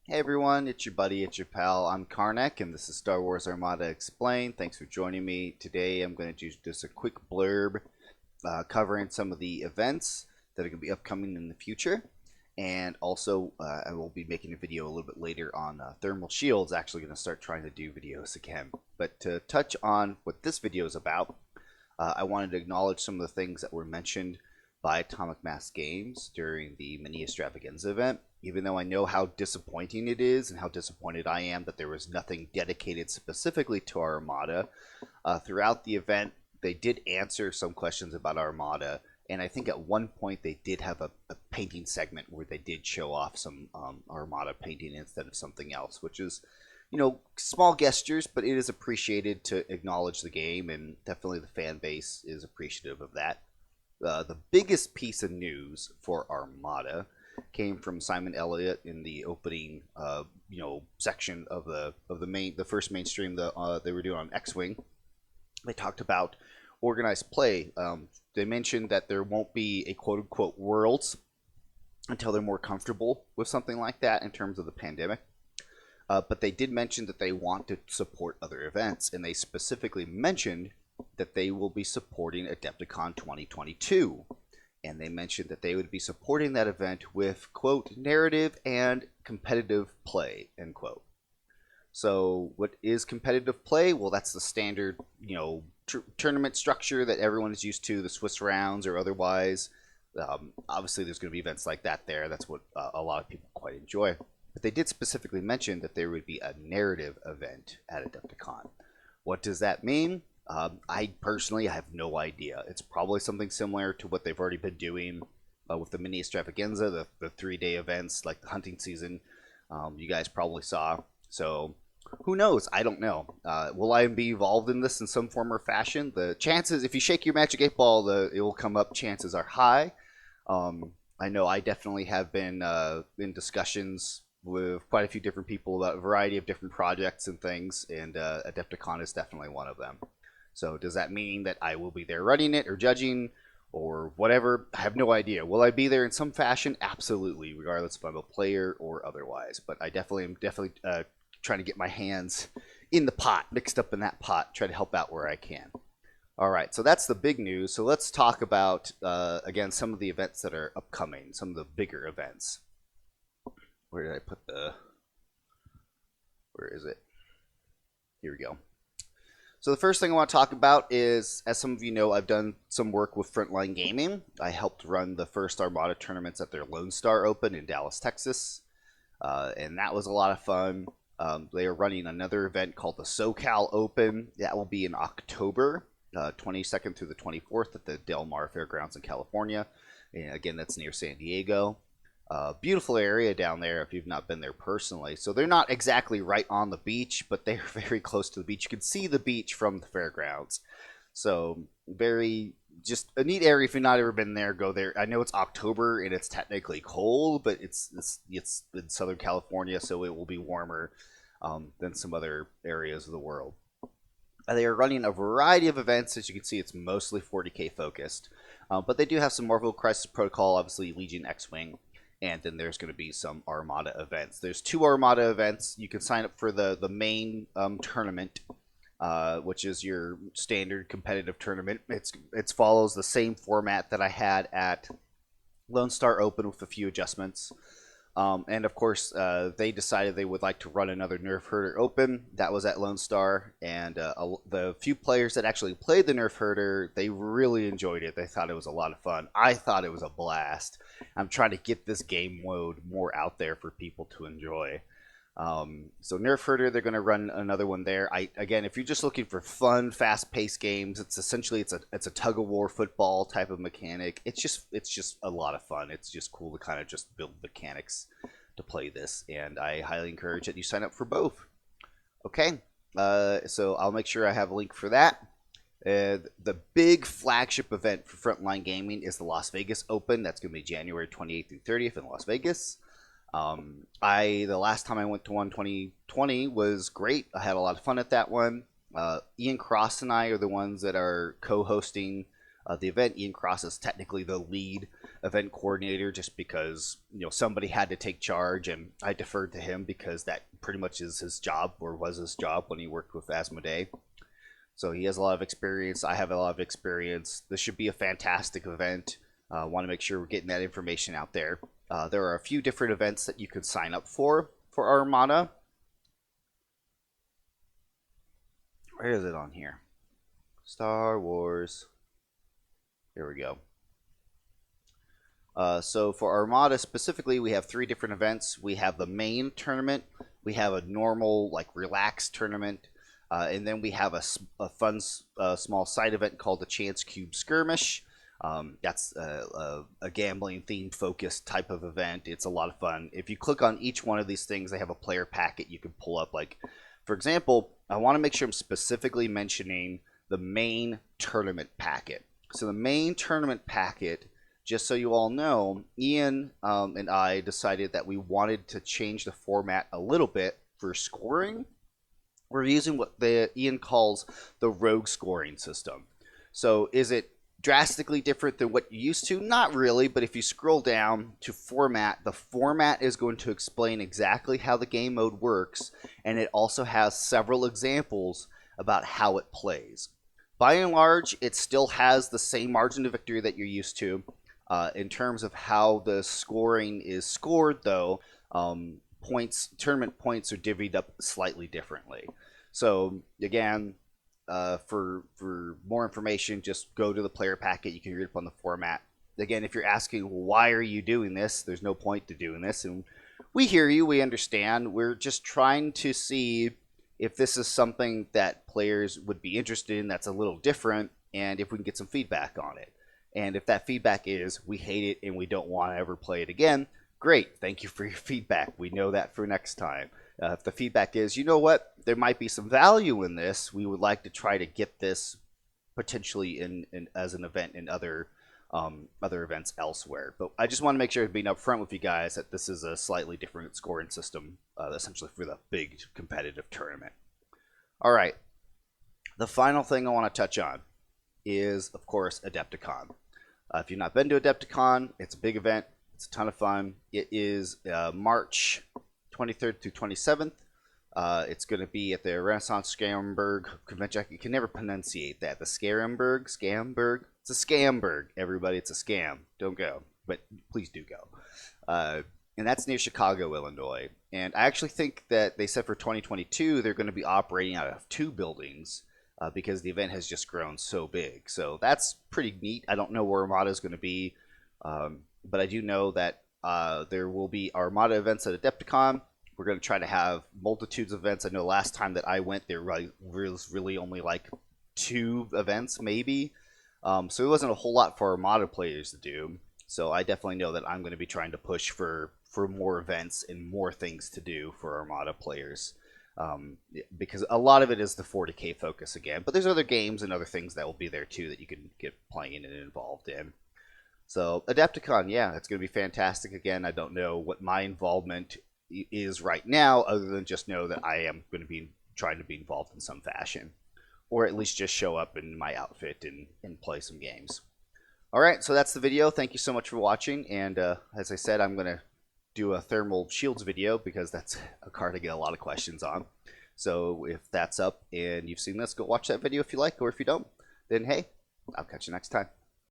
Hey everyone, it's your buddy, it's your pal. I'm Karnak, and this is Star Wars Armada Explained. Thanks for joining me. Today I'm going to do just a quick blurb covering some of the events that are going to be upcoming in the future. And also, I will be making a video a little bit later on thermal shields. Actually going to start trying to do videos again. But to touch on what this video is about, I wanted to acknowledge some of the things that were mentioned by Atomic Mass Games during the mini extravaganza event. Even though I know how disappointing it is and how disappointed I am that there was nothing dedicated specifically to our Armada, throughout the event, they did answer some questions about Armada. And I think at one point they did have a painting segment where they did show off some Armada painting instead of something else, which is, small gestures, but it is appreciated to acknowledge the game, and definitely the fan base is appreciative of that. The biggest piece of news for Armada came from Simon Elliott in the opening, section of the first mainstream they were doing on X-Wing. They talked about organized play. They mentioned that there won't be a quote-unquote Worlds until they're more comfortable with something like that in terms of the pandemic. But they did mention that they want to support other events, and they specifically mentioned that they will be supporting Adepticon 2022. And they mentioned that they would be supporting that event with, quote, narrative and competitive play, end quote. So what is competitive play? Well, that's the standard, tournament structure that everyone is used to, the Swiss rounds or otherwise. Obviously, there's going to be events like that there. That's what a lot of people quite enjoy. But they did specifically mention that there would be a narrative event at Adepticon. What does that mean? I personally have no idea. It's probably something similar to what they've already been doing with the mini extravaganza, the 3-day events like the hunting season. You guys probably saw. So who knows? I don't know. Will I be involved in this in some form or fashion? The chances, if you shake your magic 8-ball, it will come up. Chances are high. I know I definitely have been in discussions with quite a few different people about a variety of different projects and things, and Adepticon is definitely one of them. So does that mean that I will be there running it or judging or whatever? I have no idea. Will I be there in some fashion? Absolutely, regardless if I'm a player or otherwise. But I definitely am trying to get my hands in the pot, mixed up in that pot, try to help out where I can. All right, so that's the big news. So let's talk about, again, some of the events that are upcoming, some of the bigger events. Where did I put where is it? Here we go. So the first thing I want to talk about is, as some of you know, I've done some work with Frontline Gaming. I helped run the first Armada tournaments at their Lone Star Open in Dallas, Texas. And that was a lot of fun. They are running another event called the SoCal Open. That will be in October 22nd through the 24th at the Del Mar Fairgrounds in California. And again, that's near San Diego. Beautiful area down there if you've not been there personally. So they're not exactly right on the beach, but they're very close to the beach. You can see the beach from the fairgrounds. So just a neat area. If you've not ever been there, go there. I know it's October and it's technically cold, but it's in Southern California, so it will be warmer than some other areas of the world. They are running a variety of events. As you can see, it's mostly 40K focused. But they do have some Marvel Crisis Protocol, obviously Legion X-Wing. And then there's going to be some Armada events. There's 2 Armada events. You can sign up for the main tournament, which is your standard competitive tournament. It follows the same format that I had at Lone Star Open with a few adjustments. And of course, they decided they would like to run another Nerf Herder Open. That was at Lone Star, and the few players that actually played the Nerf Herder, they really enjoyed it. They thought it was a lot of fun. I thought it was a blast. I'm trying to get this game mode more out there for people to enjoy. So Nerf Herder, they're going to run another one there. Again, if you're just looking for fun, fast-paced games, it's a tug-of-war football type of mechanic. It's just a lot of fun. It's just cool to kind of just build mechanics to play this, and I highly encourage that you sign up for both. Okay, so I'll make sure I have a link for that. The big flagship event for Frontline Gaming is the Las Vegas Open. That's going to be January 28th through 30th in Las Vegas. The last time I went to one 2020 was great. I had a lot of fun at that one. Ian Cross and I are the ones that are co-hosting the event. Ian Cross is technically the lead event coordinator just because, you know, somebody had to take charge, and I deferred to him because that pretty much is his job, or was his job when he worked with Asmodee. So he has a lot of experience. I have a lot of experience. This should be a fantastic event. Want to make sure we're getting that information out there. There are a few different events that you could sign up for Armada. Where is it on here? Star Wars. Here we go. So for Armada specifically, we have 3 different events. We have the main tournament. We have a normal, like, relaxed tournament. And then we have a fun small side event called the Chance Cube Skirmish. That's a gambling theme focused type of event. It's a lot of fun. If you click on each one of these things, they have a player packet you can pull up. Like, for example, I want to make sure I'm specifically mentioning the main tournament packet. So the main tournament packet, just so you all know, Ian and I decided that we wanted to change the format a little bit for scoring. We're using what Ian calls the rogue scoring system. So is it drastically different than what you used to? Not really, but if you scroll down to format, the format is going to explain exactly how the game mode works, and it also has several examples about how it plays. By and large, it still has the same margin of victory that you're used to. In terms of how the scoring is scored, though, tournament points are divvied up slightly differently. So again, for more information, just go to the player packet. You can read up on the format. Again, if you're asking why are you doing this, there's no point to doing this, and we hear you, we understand. We're just trying to see if this is something that players would be interested in that's a little different, and if we can get some feedback on it. And if that feedback is we hate it and we don't want to ever play it again, great, thank you for your feedback. We know that for next time. If the feedback is, you know what, there might be some value in this, we would like to try to get this potentially in as an event in other events elsewhere. But I just want to make sure being upfront with you guys that this is a slightly different scoring system, essentially for the big competitive tournament. All right, the final thing I want to touch on is, of course, Adepticon. If you've not been to Adepticon, it's a big event. It's a ton of fun. It is March 23rd through 27th. It's going to be at the Renaissance Scamberg Convention. I can never pronunciate that. The Scamberg? It's a Scamberg, everybody. It's a scam. Don't go. But please do go. And that's near Chicago, Illinois. And I actually think that they said for 2022, they're going to be operating out of 2 buildings because the event has just grown so big. So that's pretty neat. I don't know where Armada is going to be. But I do know that there will be Armada events at Adepticon. We're going to try to have multitudes of events. I know last time that I went, there was really only like 2 events, maybe. So it wasn't a whole lot for Armada players to do. So I definitely know that I'm going to be trying to push for more events and more things to do for Armada players. Because a lot of it is the 40K focus again. But there's other games and other things that will be there too that you can get playing and involved in. So Adepticon, yeah, it's going to be fantastic. Again, I don't know what my involvement is right now, other than just know that I am going to be trying to be involved in some fashion, or at least just show up in my outfit and play some games. All right, so that's the video. Thank you so much for watching. And as I said, I'm going to do a thermal shields video because that's a card I get a lot of questions on. So if that's up and you've seen this, go watch that video if you like, or if you don't, then hey, I'll catch you next time.